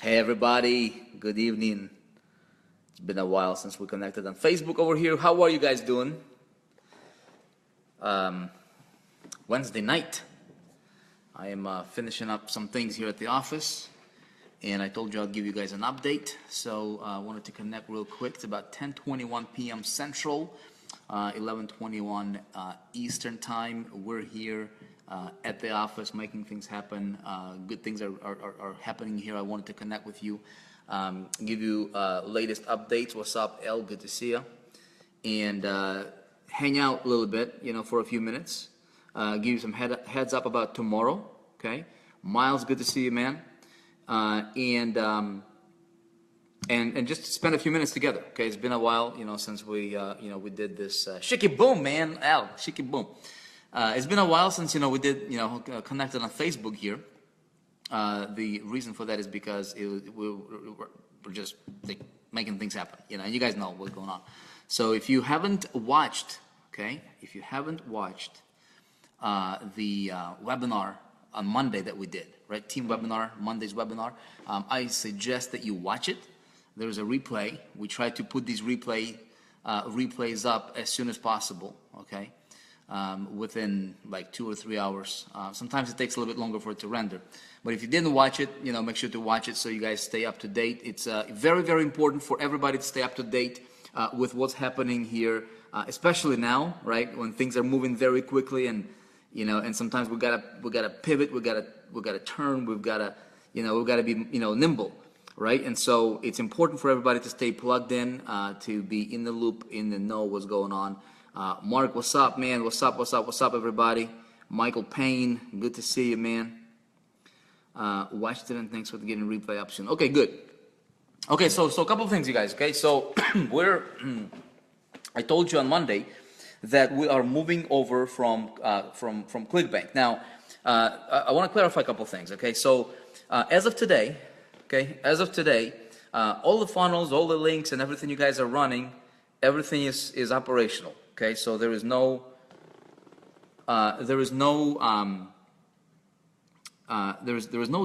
Hey everybody, good evening. It's been a while since we connected on Facebook over here. How are you guys doing? Wednesday night. I am finishing up some things here at the office, and I told you I'll give you guys an update. So I wanted to connect real quick. It's about 10:21 p.m. Central, 11:21 Eastern Time. We're here at the office making things happen. Good things are happening here. I wanted to connect with you, give you latest updates. What's up, El? Good to see you. And hang out a little bit, for a few minutes. Give you some heads up about tomorrow. Okay, Miles, good to see you, man. And just spend a few minutes together. Okay, it's been a while, since we we did this Shiki Boom, man. Al, Shiki Boom. It's been a while since we did connected on Facebook here. The reason for that is because we're just making things happen, and you guys know what's going on. So if you haven't watched, the webinar on Monday that we did, right? Team webinar, Monday's webinar. I suggest that you watch it. There's a replay. We try to put these replays up as soon as possible, okay? Within like 2 or 3 hours. Sometimes it takes a little bit longer for it to render. But if you didn't watch it, make sure to watch it so you guys stay up to date. It's very, very important for everybody to stay up to date with what's happening here, especially now, right? When things are moving very quickly, and and sometimes we gotta pivot, we gotta turn, we've gotta be nimble, right? And so it's important for everybody to stay plugged in, to be in the loop, in the know what's going on. Mark, what's up, man? What's up, everybody? Michael Payne, good to see you, man. Watched it, and thanks for getting replay option. Okay, good. Okay, so a couple of things, you guys. Okay, so I told you on Monday that we are moving over from ClickBank. Now, I want to clarify a couple of things. Okay, so as of today, all the funnels, all the links, and everything you guys are running, everything is operational. Okay, so there is no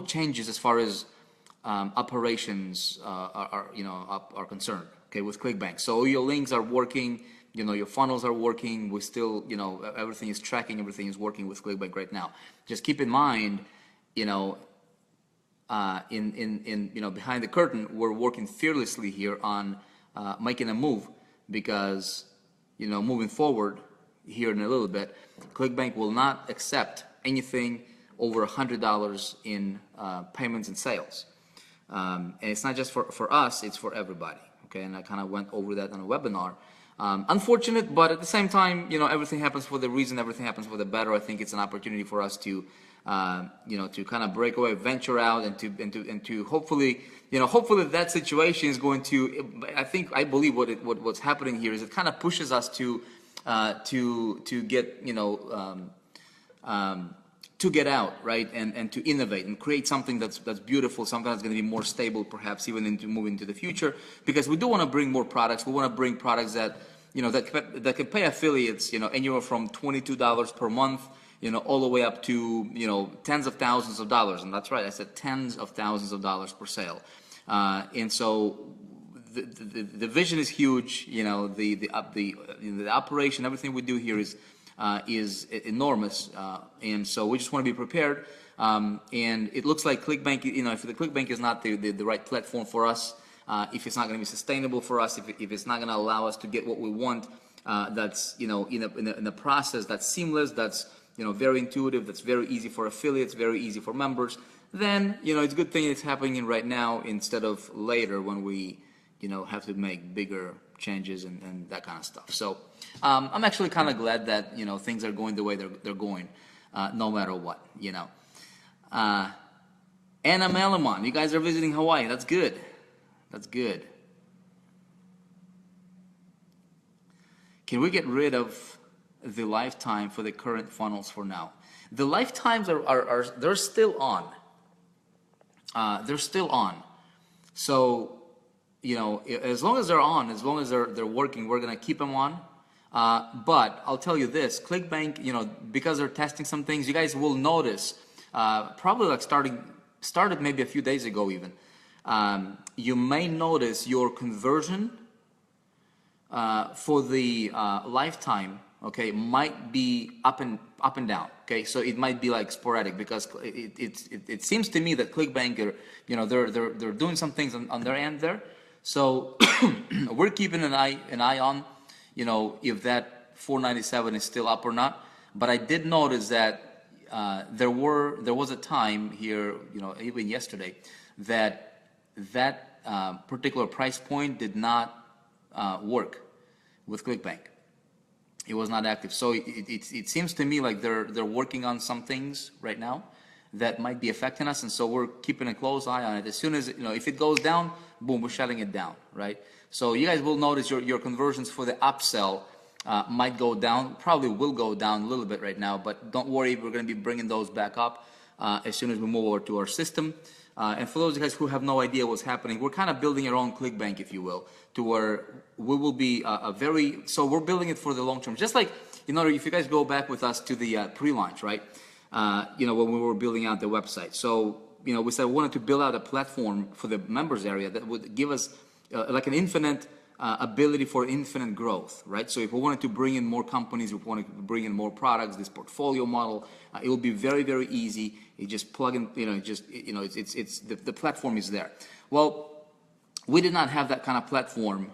changes as far as operations are concerned. Okay, with ClickBank. So your links are working. Your funnels are working. We still, everything is tracking. Everything is working with ClickBank right now. Just keep in mind, in behind the curtain, we're working fearlessly here on making a move, because moving forward here in a little bit, ClickBank will not accept anything over $100 in payments and sales. And it's not just for us, it's for everybody. Okay, and I kind of went over that on a webinar. Unfortunate, but at the same time, everything happens for the reason, everything happens for the better. I think it's an opportunity for us to, to kind of break away, venture out, and to hopefully, hopefully that situation is going to. I believe what's happening here is it kind of pushes us to get, to get out, right, and to innovate and create something that's beautiful, something that's going to be more stable, perhaps even moving into the future. Because we do want to bring more products. We want to bring products that that can pay affiliates, anywhere from $22 per month, all the way up to tens of thousands of dollars. And that's right, I said tens of thousands of dollars per sale. And so the vision is huge. The operation, everything we do here is enormous, and so we just want to be prepared. And it looks like ClickBank, if the ClickBank is not the right platform for us, if it's not going to be sustainable for us, if it's not going to allow us to get what we want, that's in a process that's seamless, that's very intuitive, that's very easy for affiliates, very easy for members, then it's a good thing it's happening right now instead of later when we have to make bigger changes and that kind of stuff. So I'm actually kind of glad that things are going the way they're going, no matter what. Anna Melamon, you guys are visiting Hawaii. That's good. That's good. Can we get rid of the lifetime for the current funnels for now? The lifetimes are they're still on. They're still on. So as long as they're on, as long as they're working, we're gonna keep them on. But I'll tell you this, ClickBank, because they're testing some things, you guys will notice, probably like started maybe a few days ago even, you may notice your conversion for the lifetime, okay, might be up and down. Okay, so it might be like sporadic, because it seems to me that ClickBank are, you know, they're doing some things on their end there. So we're keeping an eye on, you know, if that 497 is still up or not. But I did notice that there was a time here, you know, even yesterday, that particular price point did not work with ClickBank. It was not active. So it seems to me like they're working on some things right now that might be affecting us, and so we're keeping a close eye on it. As soon as, you know, if it goes down, boom, we're shutting it down, right? So you guys will notice your conversions for the upsell might go down, probably will go down a little bit right now, but don't worry, we're going to be bringing those back up as soon as we move over to our system. And for those of you guys who have no idea what's happening, we're kind of building our own ClickBank, if you will, to where we will be so we're building it for the long term. Just like, you know, if you guys go back with us to the pre-launch, right? You know, when we were building out the website. So, you know, we said we wanted to build out a platform for the members area that would give us like an infinite ability for infinite growth, right? So if we wanted to bring in more companies, if we wanted to bring in more products, this portfolio model, it will be very, very easy. You just plug in, you know, the platform is there. Well, we did not have that kind of platform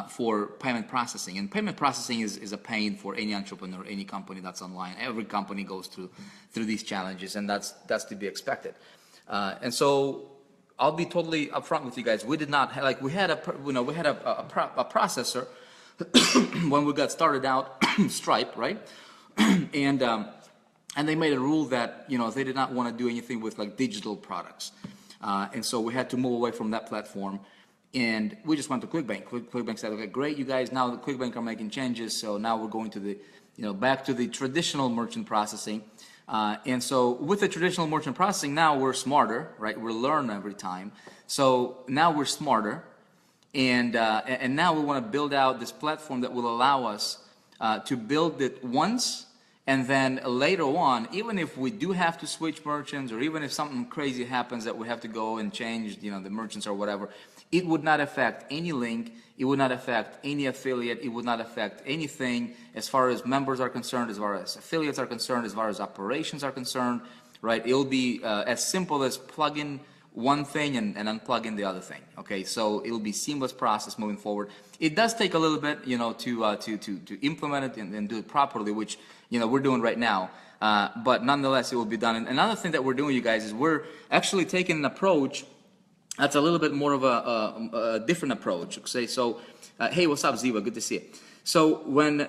for payment processing, and payment processing is a pain for any entrepreneur, any company that's online. Every company goes through these challenges, and that's to be expected. And so I'll be totally upfront with you guys. We did not have, like, we had a processor when we got started out, Stripe, right? And they made a rule that, you know, they did not want to do anything with like digital products, and so we had to move away from that platform. And we just went to ClickBank. ClickBank said, okay, great, you guys, now the ClickBank are making changes, so now we're going to the, you know, back to the traditional merchant processing. And so with the traditional merchant processing, now we're smarter, right? We learn every time. So now we're smarter, and now we want to build out this platform that will allow us to build it once, and then later on, even if we do have to switch merchants, or even if something crazy happens that we have to go and change, you know, the merchants or whatever, it would not affect any link, it would not affect any affiliate, it would not affect anything as far as members are concerned, as far as affiliates are concerned, as far as operations are concerned, right? It'll be as simple as plug in one thing and unplug in the other thing, okay? So it'll be seamless process moving forward. It does take a little bit, you know, to implement it and do it properly, which, you know, we're doing right now. But nonetheless, it will be done. And another thing that we're doing, you guys, is we're actually taking an approach that's a little bit more of a different approach. Okay, so hey, what's up, Ziva? Good to see you. So when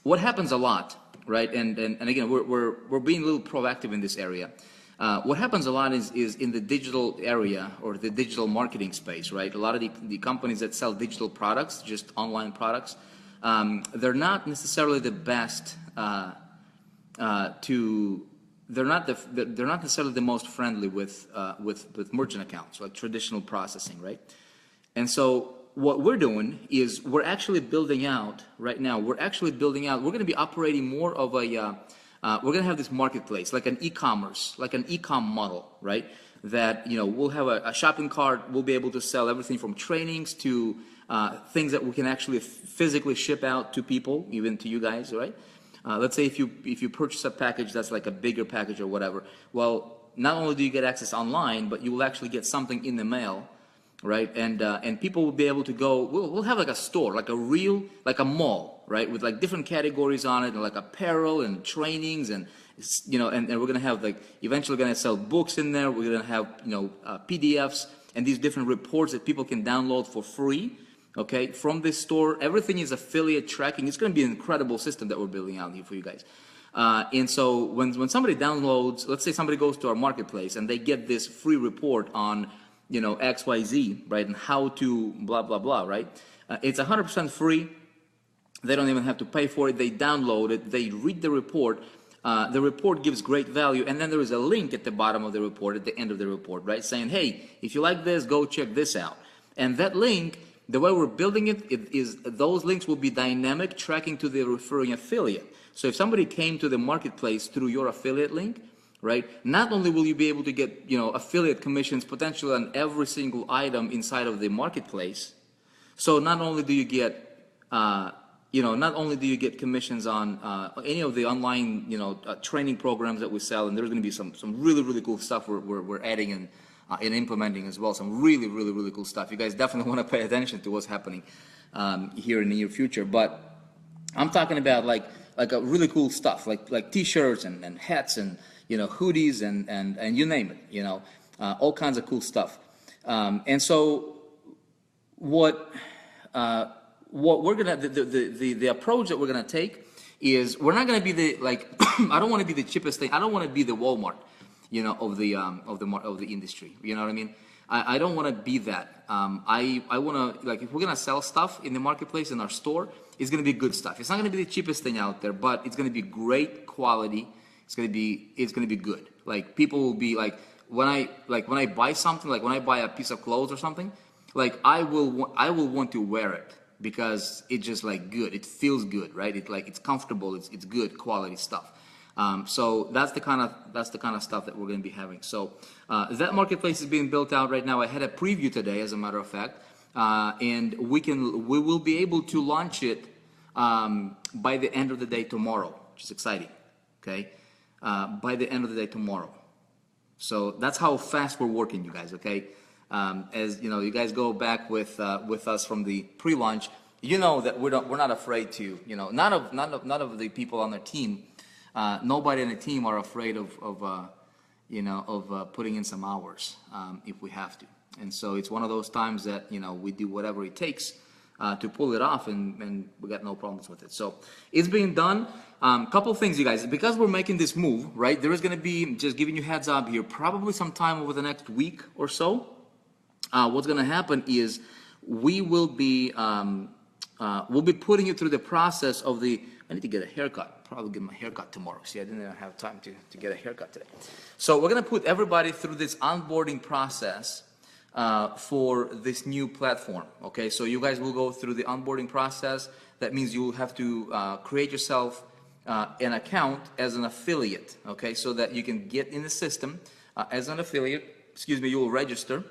what happens a lot, right? And again, we're being a little proactive in this area. What happens a lot is in the digital area or the digital marketing space, right? A lot of the companies that sell digital products, just online products, they're not necessarily the best they're not necessarily the most friendly with merchant accounts, like traditional processing, right? And so what we're doing is we're actually building out right now. We're going to be operating more of a we're going to have this marketplace, like an e-commerce, like an e-com model, right? That, you know, we'll have a shopping cart. We'll be able to sell everything from trainings to things that we can actually physically ship out to people, even to you guys, right? Let's say if you purchase a package that's like a bigger package or whatever, well, not only do you get access online, but you will actually get something in the mail, right? And people will be able to go. We'll have like a store, like a mall, right, with like different categories on it, and like apparel and trainings, and, you know, and we're gonna have like eventually gonna sell books in there. We're gonna have, you know, PDFs and these different reports that people can download for free. Okay, from this store, everything is affiliate tracking. It's going to be an incredible system that we're building out here for you guys. And so when somebody downloads, let's say somebody goes to our marketplace and they get this free report on, you know, XYZ, right, and how to blah, blah, blah, right? It's 100% free. They don't even have to pay for it. They download it. They read the report. The report gives great value. And then there is a link at the bottom of the report, at the end of the report, right, saying, hey, if you like this, go check this out. And that link, the way we're building it is those links will be dynamic, tracking to the referring affiliate. So if somebody came to the marketplace through your affiliate link, right? Not only will you be able to get, affiliate commissions potentially on every single item inside of the marketplace, so not only do you get, not only do you get commissions on any of the online, training programs that we sell, and there's going to be some really, really cool stuff we're adding and implementing as well. Some really, really, really cool stuff. You guys definitely want to pay attention to what's happening here in the near future. But I'm talking about like a really cool stuff, like T-shirts and hats and hoodies and you name it, all kinds of cool stuff. And so what we're gonna the approach that we're gonna take is we're not gonna be the I don't want to be the cheapest thing. I don't want to be the Walmart, of the industry. You know what I mean? I don't want to be that. I want to, if we're gonna sell stuff in the marketplace in our store, it's gonna be good stuff. It's not gonna be the cheapest thing out there, but it's gonna be great quality. It's gonna be good. Like people will be when I buy something, like when I buy a piece of clothes or something, I will want to wear it because it's just good. It feels good, right? It's comfortable. It's good quality stuff. So that's the kind of stuff that we're going to be having. So that marketplace is being built out right now. I had a preview today, as a matter of fact, and we will be able to launch it by the end of the day tomorrow, which is exciting. Okay, by the end of the day tomorrow. So that's how fast we're working, you guys. Okay. As you guys go back with us from the pre-launch, that we're not afraid to, none of the people on the team, nobody on the team are afraid of putting in some hours if we have to. And so it's one of those times that we do whatever it takes to pull it off, and we got no problems with it. So it's being done. Couple things, you guys, because we're making this move, right? There is going to be, just giving you heads up here, probably sometime over the next week or so. What's going to happen is we will be we'll be putting you through the process of the. I need to get a haircut. Probably get my haircut tomorrow. See, I didn't even have time to get a haircut today. So we're going to put everybody through this onboarding process for this new platform. Okay, so you guys will go through the onboarding process. That means you will have to create yourself an account as an affiliate. Okay, so that you can get in the system as an affiliate. Excuse me. You will register.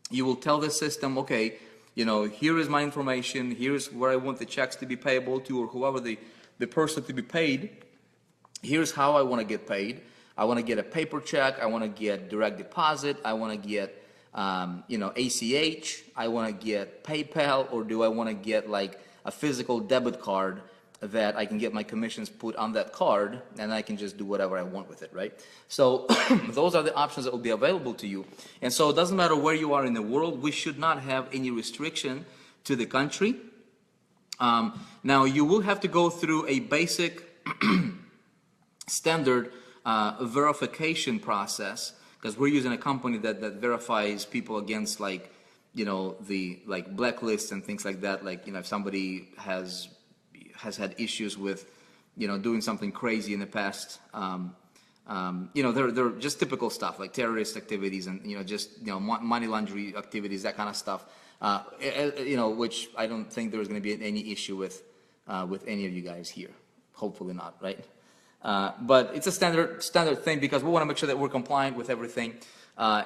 You will tell the system, okay, here is my information, here's where I want the checks to be payable to, or whoever the person to be paid. Here's how I want to get paid. I want to get a paper check. I want to get direct deposit. I want to get, ACH. I want to get PayPal, or do I want to get a physical debit card that I can get my commissions put on that card, and I can just do whatever I want with it, right? So those are the options that will be available to you. And so it doesn't matter where you are in the world. We should not have any restriction to the country. Now, you will have to go through a basic standard verification process, because we're using a company that verifies people against the blacklists and things like that. If somebody has had issues with, doing something crazy in the past. They're just typical stuff like terrorist activities and, money laundering activities, that kind of stuff. Which I don't think there's going to be any issue with any of you guys here. Hopefully not, right? But it's a standard thing because we want to make sure that we're compliant with everything. All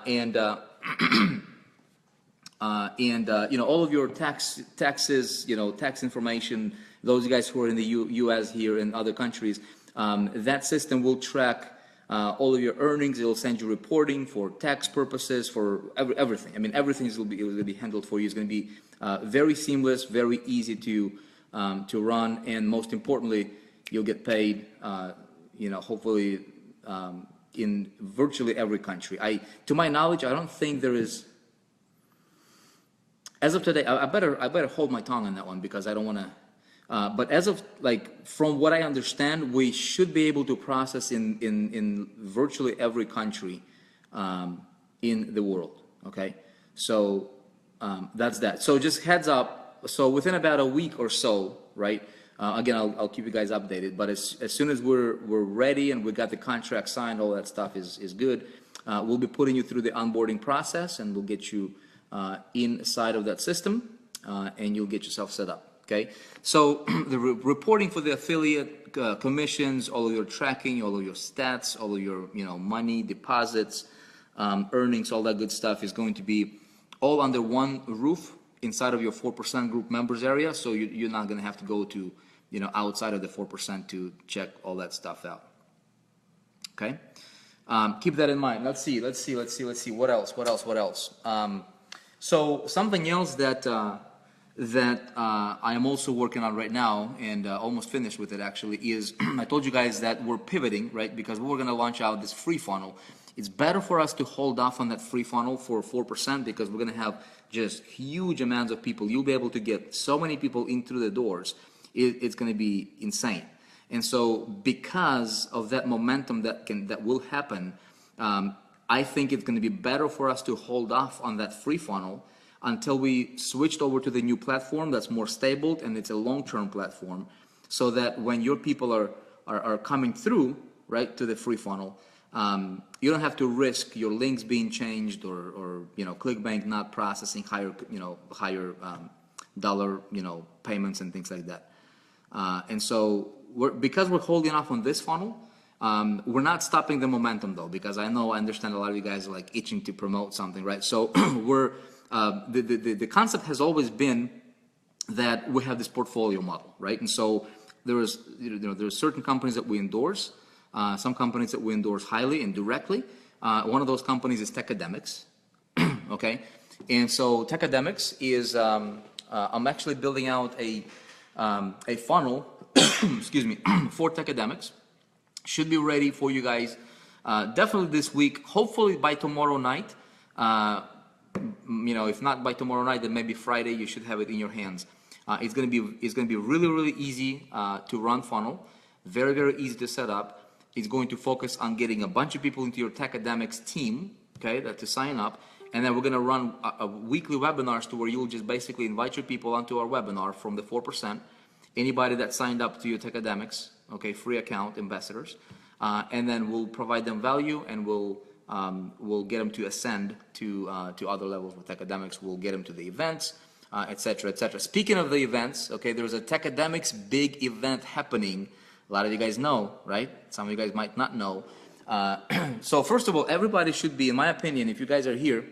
of your taxes, tax information, those guys who are in the U.S. here and other countries, that system will track all of your earnings. It will send you reporting for tax purposes, for everything. I mean, everything will be handled for you. It's going to be very seamless, very easy to run, and most importantly, you'll get paid. Hopefully, in virtually every country. To my knowledge, I don't think there is. As of today, I better hold my tongue on that one because I don't want to. But as of from what I understand, we should be able to process in virtually every country in the world. Okay, so that's that. So just heads up. So within about a week or so, right? Again, I'll keep you guys updated. But as soon as we're ready and we got the contract signed, all that stuff is good. We'll be putting you through the onboarding process, and we'll get you inside of that system, and you'll get yourself set up. okay? So the reporting for the affiliate commissions, all of your tracking, all of your stats, all of your money, deposits, earnings, all that good stuff is going to be all under one roof inside of your 4% group members area. So you're not going to have to go to outside of the 4% to check all that stuff out. Okay, keep that in mind. Let's see. What else? So something else that I am also working on right now, and almost finished with it actually, is I told you guys that we're pivoting, right? Because we're going to launch out this free funnel. It's better for us to hold off on that free funnel for 4% because we're going to have just huge amounts of people. You'll be able to get so many people in through the doors. It's going to be insane. And so because of that momentum that will happen, I think it's going to be better for us to hold off on that free funnel until we switched over to the new platform that's more stable and it's a long-term platform, so that when your people are coming through, right, to the free funnel, you don't have to risk your links being changed or ClickBank not processing higher dollar payments and things like that. And so because we're holding off on this funnel, we're not stopping the momentum though, because I understand a lot of you guys are like itching to promote something, right? So we're the concept has always been that we have this portfolio model, right? And so there's certain companies that we endorse, some companies that we endorse highly and directly. One of those companies is Techademics, okay? And so Techademics is I'm actually building out a funnel, excuse me, for Techademics. Should be ready for you guys definitely this week, hopefully by tomorrow night. If not by tomorrow night, then maybe Friday you should have it in your hands. It's gonna be really easy to run funnel, very easy to set up. It's going to focus on getting a bunch of people into your Techademics team, okay, to sign up, and then we're gonna run a weekly webinars to where you'll just basically invite your people onto our webinar from the 4%. Anybody that signed up to your Techademics, okay, free account ambassadors, and then we'll provide them value, and we'll get them to ascend to other levels with Techademics. We'll get them to the events, etc. Speaking of the events, okay, there's a Techademics big event happening. A lot of you guys know, right? Some of you guys might not know. So first of all, everybody should be, in my opinion, if you guys are here,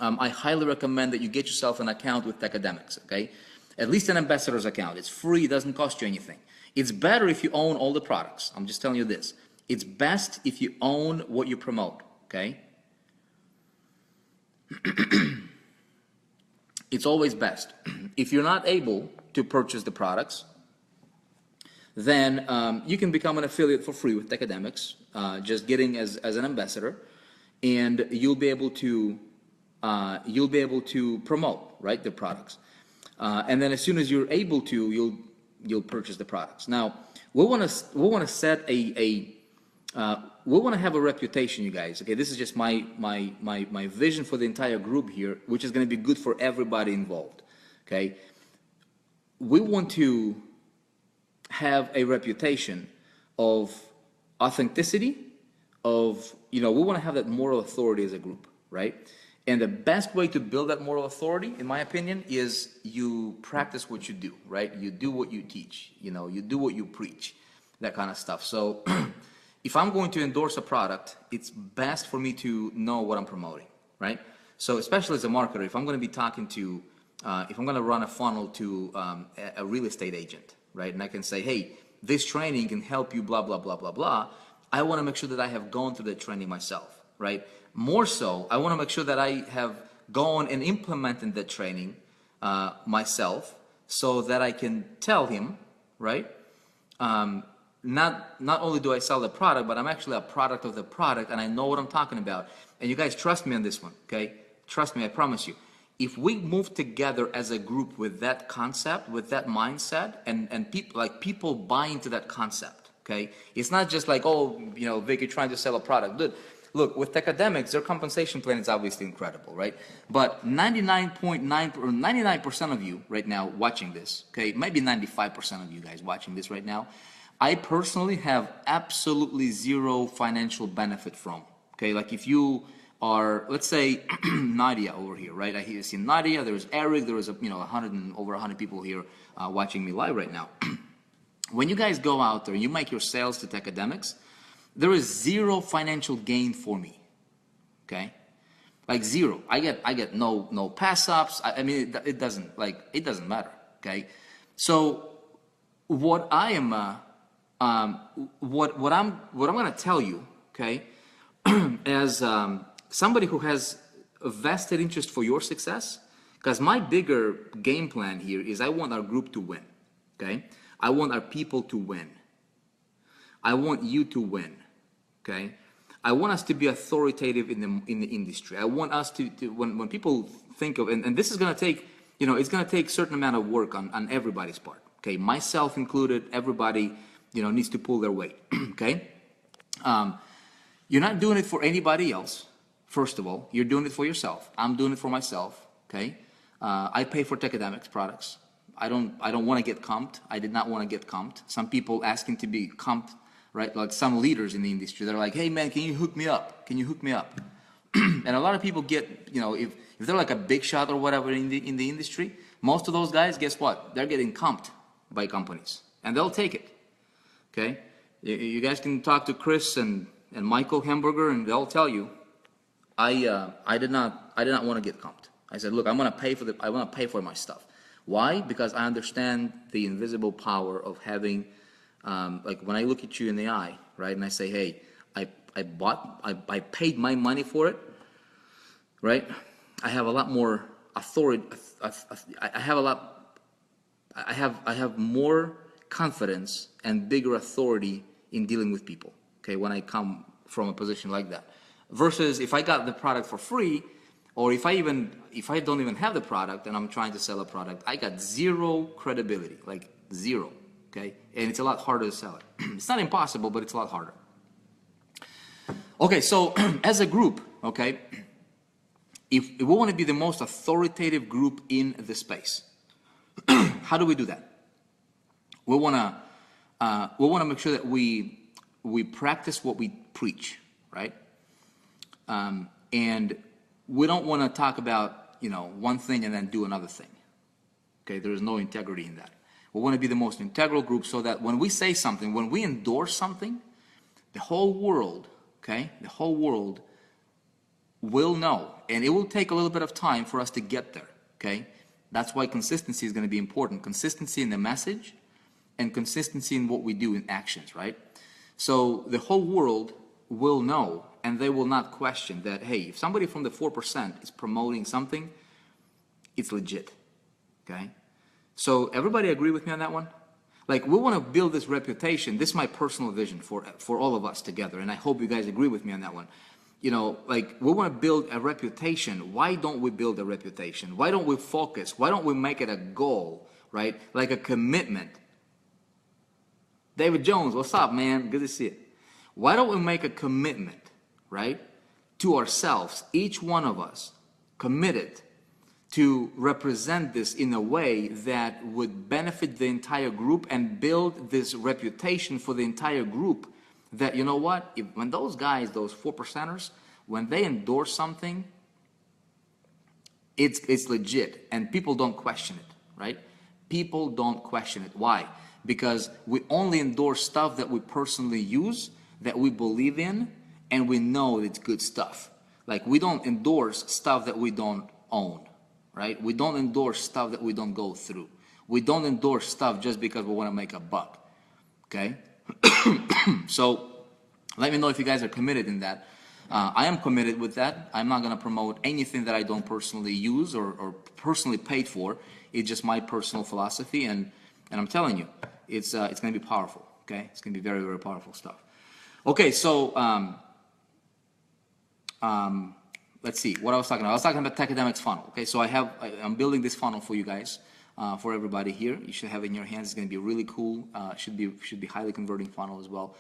I highly recommend that you get yourself an account with Techademics, okay? At least an ambassador's account. It's free, it doesn't cost you anything. It's better if you own all the products. I'm just telling you this. It's best if you own what you promote, okay? It's always best. If you're not able to purchase the products, then you can become an affiliate for free with Techademics, just getting as an ambassador, and you'll be able to promote, right, the products. And then as soon as you're able to, you'll purchase the products. Now, we want to set we want to have a reputation, you guys. Okay, this is just my vision for the entire group here, which is going to be good for everybody involved. Okay, we want to have a reputation of authenticity, of we want to have that moral authority as a group, right? And the best way to build that moral authority, in my opinion, is you practice what you do, right? You do what you teach, you do what you preach, that kind of stuff. So if I'm going to endorse a product, it's best for me to know what I'm promoting, right? So especially as a marketer, if I'm going to be talking to, if I'm going to run a funnel to a real estate agent, right? And I can say, hey, this training can help you, blah, blah, blah, blah, blah. I want to make sure that I have gone through that training myself, right? More so, I want to make sure that I have gone and implemented that training myself, so that I can tell him, right? Not only do I sell the product, but I'm actually a product of the product, and I know what I'm talking about. And you guys trust me on this one, okay? Trust me, I promise you. If we move together as a group with that concept, with that mindset, and people buy into that concept, okay? It's not just like, oh, Vic, you're trying to sell a product. Dude, look, with Techademics, their compensation plan is obviously incredible, right? But 99% of you right now watching this, okay, maybe 95% of you guys watching this right now, I personally have absolutely zero financial benefit from, okay? Like if you are, let's say, Nadia over here, right? I see Nadia, there's Eric, there was over 100 people here watching me live right now. When you guys go out there, you make your sales to Techademics, there is zero financial gain for me, okay? Like zero. I get no pass ups. I mean, it doesn't matter, okay? So what I am, what I'm gonna tell you, okay, as somebody who has a vested interest for your success, because my bigger game plan here is I want our group to win, okay? I want our people to win. I want you to win, okay? I want us to be authoritative in the industry. I want us to when people think of, and this is gonna take, it's gonna take a certain amount of work on everybody's part, okay? Myself included, everybody, needs to pull their weight, okay? You're not doing it for anybody else, first of all. You're doing it for yourself. I'm doing it for myself, okay? I pay for Techademics products. I don't want to get comped. I did not want to get comped. Some people asking to be comped, right? Like some leaders in the industry, they're like, hey man, can you hook me up? Can you hook me up? And a lot of people get, if they're like a big shot or whatever in the industry, most of those guys, guess what? They're getting comped by companies, and they'll take it, okay? You guys can talk to Chris and Michael Hamburger, and they'll tell you, I did not want to get comped. I said, look, I want to pay for my stuff. Why? Because I understand the invisible power of having, like when I look at you in the eye, right, and I say, hey, I paid my money for it, right? I have a lot more authority. I have more confidence and bigger authority in dealing with people, okay, when I come from a position like that. Versus if I got the product for free, or if I don't even have the product and I'm trying to sell a product, I got zero credibility, like zero, okay? And it's a lot harder to sell it. It's not impossible, but it's a lot harder. Okay, so as a group, okay, if we want to be the most authoritative group in the space, how do we do that? We want to make sure that we practice what we preach, right? And we don't want to talk about, one thing and then do another thing. Okay, there is no integrity in that. We want to be the most integral group so that when we say something, when we endorse something, the whole world, okay, the whole world will know. And it will take a little bit of time for us to get there, okay? That's why consistency is going to be important. Consistency in the message and consistency in what we do in actions, right? So the whole world will know, and they will not question that, hey, if somebody from the 4% is promoting something, it's legit, okay? So everybody agree with me on that one? Like, we want to build this reputation. This is my personal vision for all of us together, and I hope you guys agree with me on that one. Like, we want to build a reputation. Why don't we build a reputation? Why don't we focus? Why don't we make it a goal, right? Like a commitment. David Jones, what's up, man? Good to see you. Why don't we make a commitment, right, to ourselves, each one of us, committed to represent this in a way that would benefit the entire group and build this reputation for the entire group that, you know what, when those guys, those 4%ers, when they endorse something, it's legit, and people don't question it, right? People don't question it. Why? Because we only endorse stuff that we personally use, that we believe in, and we know it's good stuff. Like, we don't endorse stuff that we don't own, right? We don't endorse stuff that we don't go through. We don't endorse stuff just because we want to make a buck, okay? So let me know if you guys are committed in that. I am committed with that. I'm not going to promote anything that I don't personally use or personally paid for. It's just my personal philosophy, and I'm telling you, it's going to be powerful, okay? It's going to be very, very powerful stuff. Okay, so let's see what I was talking about. I was talking about Techademics funnel. Okay, so I'm building this funnel for you guys, for everybody here. You should have it in your hands. It's going to be really cool. Should be highly converting funnel as well.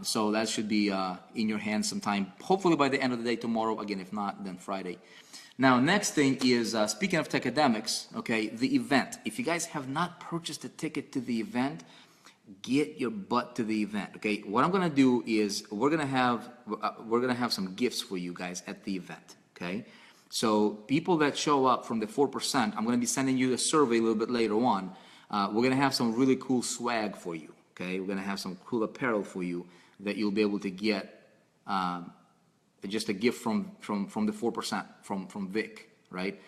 So that should be in your hands sometime, hopefully by the end of the day tomorrow. Again, if not, then Friday. Now, next thing is, speaking of Techademics, okay, the event. If you guys have not purchased a ticket to the event, get your butt to the event. Okay, what I'm gonna do is we're gonna have some gifts for you guys at the event. Okay, so people that show up from the 4%, I'm gonna be sending you a survey a little bit later on. We're gonna have some really cool swag for you. Okay, we're gonna have some cool apparel for you that you'll be able to get. Just a gift from the 4%, from Vic, right?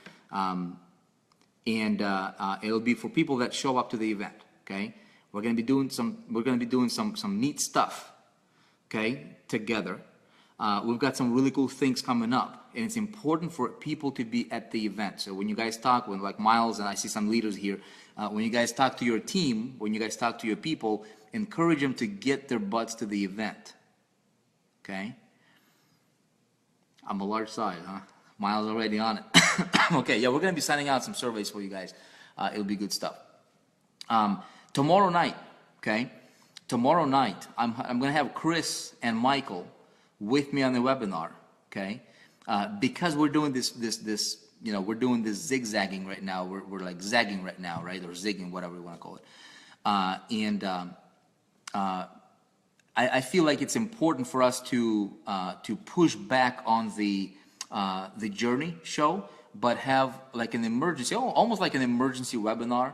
It'll be for people that show up to the event. Okay, we're gonna be doing some neat stuff. Okay, together. We've got some really cool things coming up, and it's important for people to be at the event. So when you guys talk, when like Miles and I see some leaders here, when you guys talk to your team, when you guys talk to your people, encourage them to get their butts to the event. Okay. I'm a large size, huh? Miles already on it. Okay, yeah, we're gonna be sending out some surveys for you guys. It'll be good stuff. Tomorrow night, okay? Tomorrow night, I'm gonna have Chris and Michael with me on the webinar, okay? Because we're doing this, you know, we're doing this zigzagging right now. We're like zagging right now, right? Or zigging, whatever you want to call it. I feel like it's important for us to push back on the Journey show, but have like an emergency, almost like an emergency webinar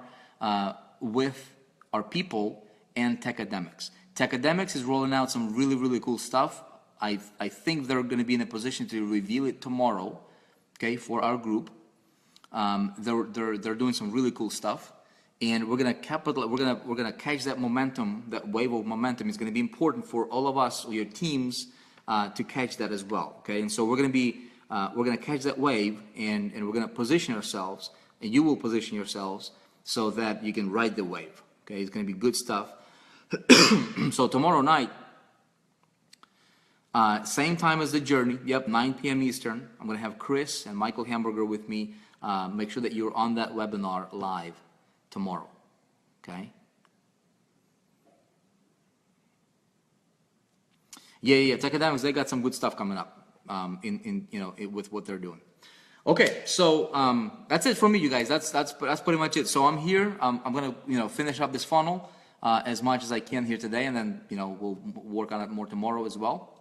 with our people and Techademics. Techademics is rolling out some really, really cool stuff. I think they're going to be in a position to reveal it tomorrow, okay, for our group. They're doing some really cool stuff. And we're gonna catch that momentum, that wave of momentum. Is gonna be important for all of us, or your teams, to catch that as well. Okay, and so we're gonna catch that wave, and we're gonna position ourselves, and you will position yourselves so that you can ride the wave. Okay, it's gonna be good stuff. So tomorrow night, same time as the Journey. Yep, 9 p.m. Eastern. I'm gonna have Chris and Michael Hamburger with me. Make sure that you're on that webinar live tomorrow, okay? Yeah, Techademics, they got some good stuff coming up with what they're doing. Okay, so that's it from me, you guys. That's pretty much it. So I'm here. I'm gonna finish up this funnel as much as I can here today, and then we'll work on it more tomorrow as well.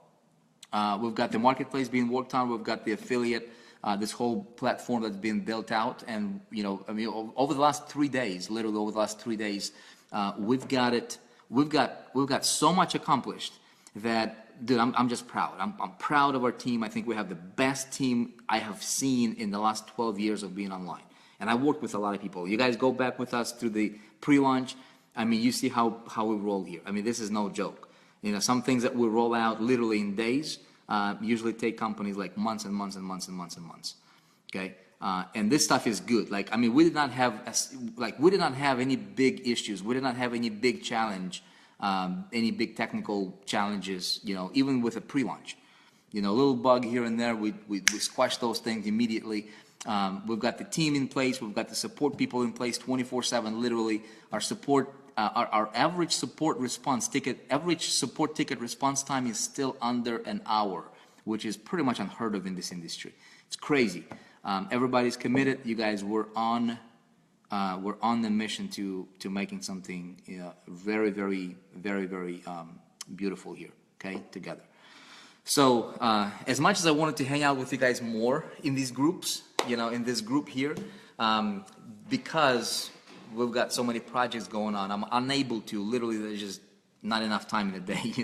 We've got the marketplace being worked on. We've got the affiliate. This whole platform that's been built out, and over the last 3 days, literally over the last 3 days, we've got so much accomplished that, dude, I'm just proud. I'm proud of our team. I think we have the best team I have seen in the last 12 years of being online. And I worked with a lot of people. You guys go back with us through the pre-launch. You see how we roll here. This is no joke. Some things that we roll out literally in days. Usually take companies like months and months and months and months and months. Okay, and this stuff is good. We did not have any big issues. We did not have any big challenge, any big technical challenges. Even with a pre-launch, a little bug here and there, we squashed those things immediately. We've got the team in place. We've got the support people in place 24/7. Literally, our support. Our average support ticket response time is still under an hour, which is pretty much unheard of in this industry. It's crazy. Everybody's committed. You guys were on the mission to making something very, very, very, very beautiful here. Okay, together. So as much as I wanted to hang out with you guys more in these groups, in this group here, because we've got so many projects going on, I'm unable to. Literally, there's just not enough time in the day,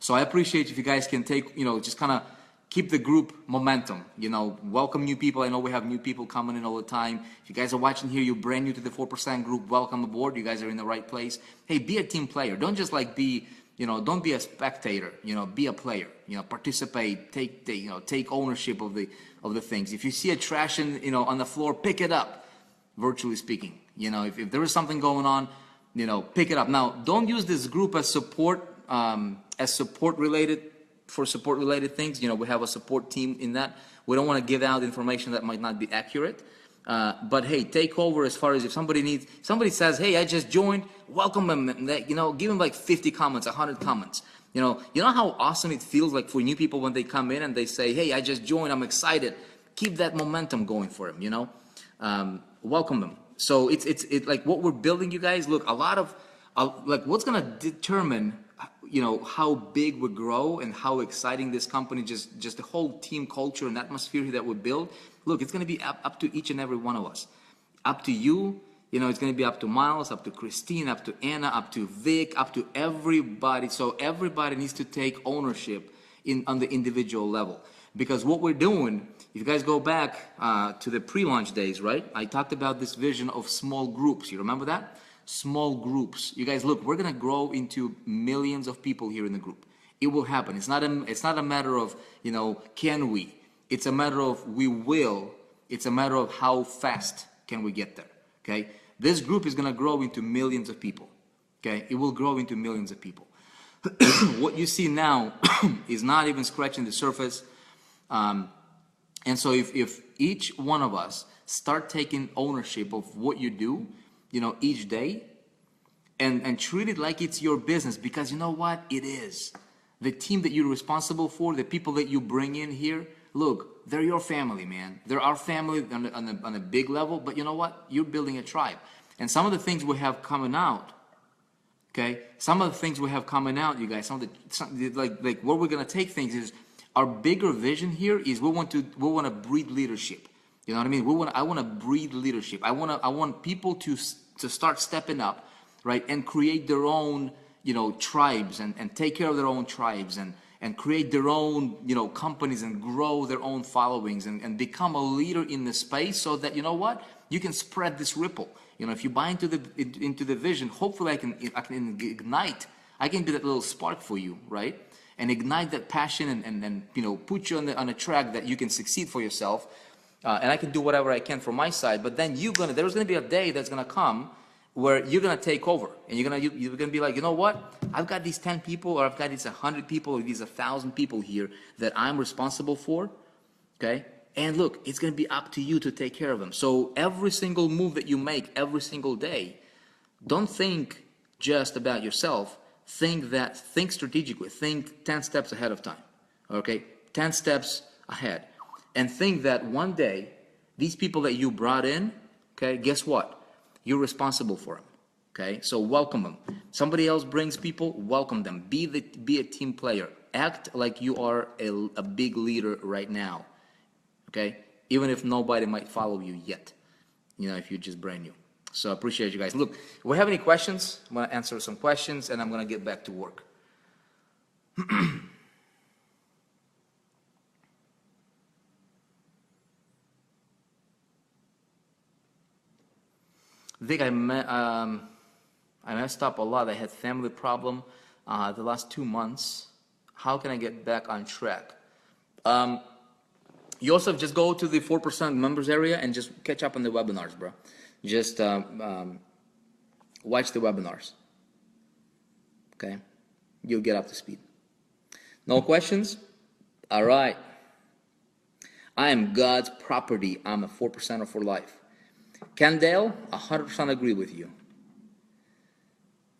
So I appreciate if you guys can take, just kind of keep the group momentum. Welcome new people. I know we have new people coming in all the time. If you guys are watching here, you're brand new to the 4% group, welcome aboard. You guys are in the right place. Hey, be a team player. Don't just be, don't be a spectator. Be a player. Participate. Take ownership of the things. If you see a trash on the floor, pick it up. Virtually speaking. If there is something going on, pick it up. Now, don't use this group as support related things. We have a support team in that. We don't want to give out information that might not be accurate. But hey, take over as far as if somebody says, hey, I just joined, welcome them, give them like 50 comments, 100 comments. You know how awesome it feels like for new people when they come in and they say, hey, I just joined, I'm excited. Keep that momentum going for them, welcome them. So it's like what we're building, you guys. Look, a lot like what's gonna determine, how big we grow and how exciting this company, just the whole team culture and atmosphere that we build. Look, it's gonna be up to each and every one of us, up to you. It's gonna be up to Miles, up to Christine, up to Anna, up to Vic, up to everybody. So everybody needs to take ownership on the individual level. Because what we're doing, if you guys go back to the pre-launch days, right? I talked about this vision of small groups. You remember that? Small groups. You guys, look, we're gonna grow into millions of people here in the group. It will happen. It's not a matter of, can we? It's a matter of we will. It's a matter of how fast can we get there, okay? This group is gonna grow into millions of people, okay? It will grow into millions of people. What you see now is not even scratching the surface. And so if each one of us start taking ownership of what you do, each day, and treat it like it's your business, because you know what? It is. The team that you're responsible for, the people that you bring in here, look, they're your family, man. They're our family on a big level, but you know what? You're building a tribe. And some of the things we have coming out, okay? Some of the things we have coming out, you guys, like where we're gonna take things is, our bigger vision here is we want to breed leadership. You know what I mean? I want to breed leadership. I want people to start stepping up, right, and create their own, tribes and take care of their own tribes and create their own, companies and grow their own followings and become a leader in the space, so that, you know what, you can spread this ripple. If you buy into the vision, hopefully I can ignite. I can be that little spark for you, right? And ignite that passion and put you on a track that you can succeed for yourself. And I can do whatever I can from my side. But then there's gonna be a day that's gonna come where you're gonna take over, and you're gonna be like, you know what? I've got these 10 people, or I've got these 100 people, or these 1,000 people here that I'm responsible for. Okay. And look, it's gonna be up to you to take care of them. So every single move that you make every single day, don't think just about yourself. Think strategically. Think 10 steps ahead of time. Okay, 10 steps ahead, and think that one day these people that you brought in, okay, guess what? You're responsible for them. Okay, so welcome them. Somebody else brings people, welcome them. Be a team player. Act like you are a big leader right now. Okay, even if nobody might follow you yet. If you're just brand new. So I appreciate you guys. Look, if we have any questions, I'm going to answer some questions, and I'm going to get back to work. Vic, I messed up a lot. I had family problem the last 2 months. How can I get back on track? You also just go to the 4% members area and just catch up on the webinars, bro. Just watch the webinars. Okay? You'll get up to speed. No questions? All right. I am God's property. I'm a 4%er for life. Kendall, 100% agree with you.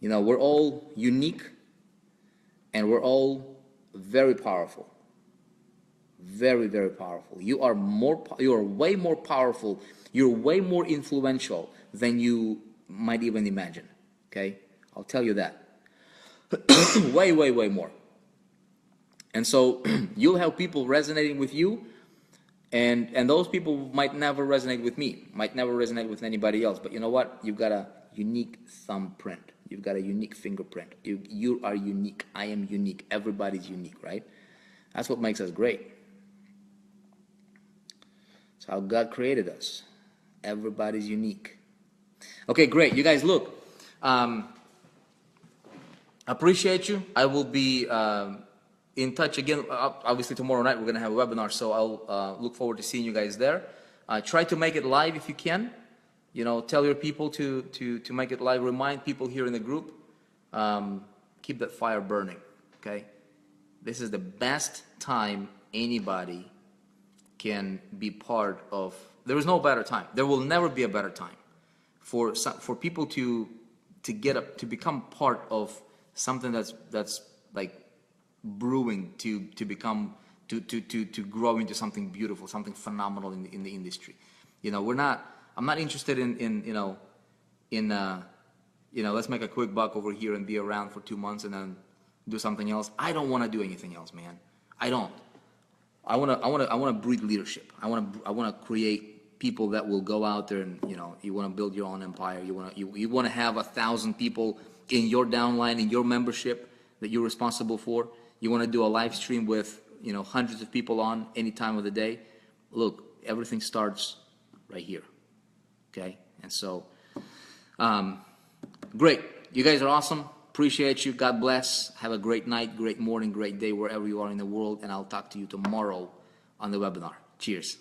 We're all unique, and we're all very powerful. Very, very powerful. You are way more powerful. You're way more influential than you might even imagine. Okay? I'll tell you that. Way, way, way more. And so you'll have people resonating with you, and those people might never resonate with me, might never resonate with anybody else. But you know what? You've got a unique thumbprint. You've got a unique fingerprint. You are unique. I am unique. Everybody's unique, right? That's what makes us great. It's how God created us. Everybody's unique. Okay, great. You guys, look. Appreciate you. I will be in touch again. Obviously, tomorrow night we're going to have a webinar, so I'll look forward to seeing you guys there. Try to make it live if you can. Tell your people to make it live. Remind people here in the group. Keep that fire burning, okay? This is the best time anybody can be part of. There is no better time. There will never be a better time for people to become part of something that's like brewing to become to grow into something beautiful, something phenomenal in the industry. I'm not interested in let's make a quick buck over here and be around for 2 months and then do something else. I don't want to do anything else, man. I don't. I want to breed leadership. I want to create people that will go out there and, you want to build your own empire. You want to have 1,000 people in your downline, in your membership that you're responsible for. You want to do a live stream with, hundreds of people on any time of the day. Look, everything starts right here. Okay? And so, great. You guys are awesome. Appreciate you. God bless. Have a great night, great morning, great day, wherever you are in the world. And I'll talk to you tomorrow on the webinar. Cheers.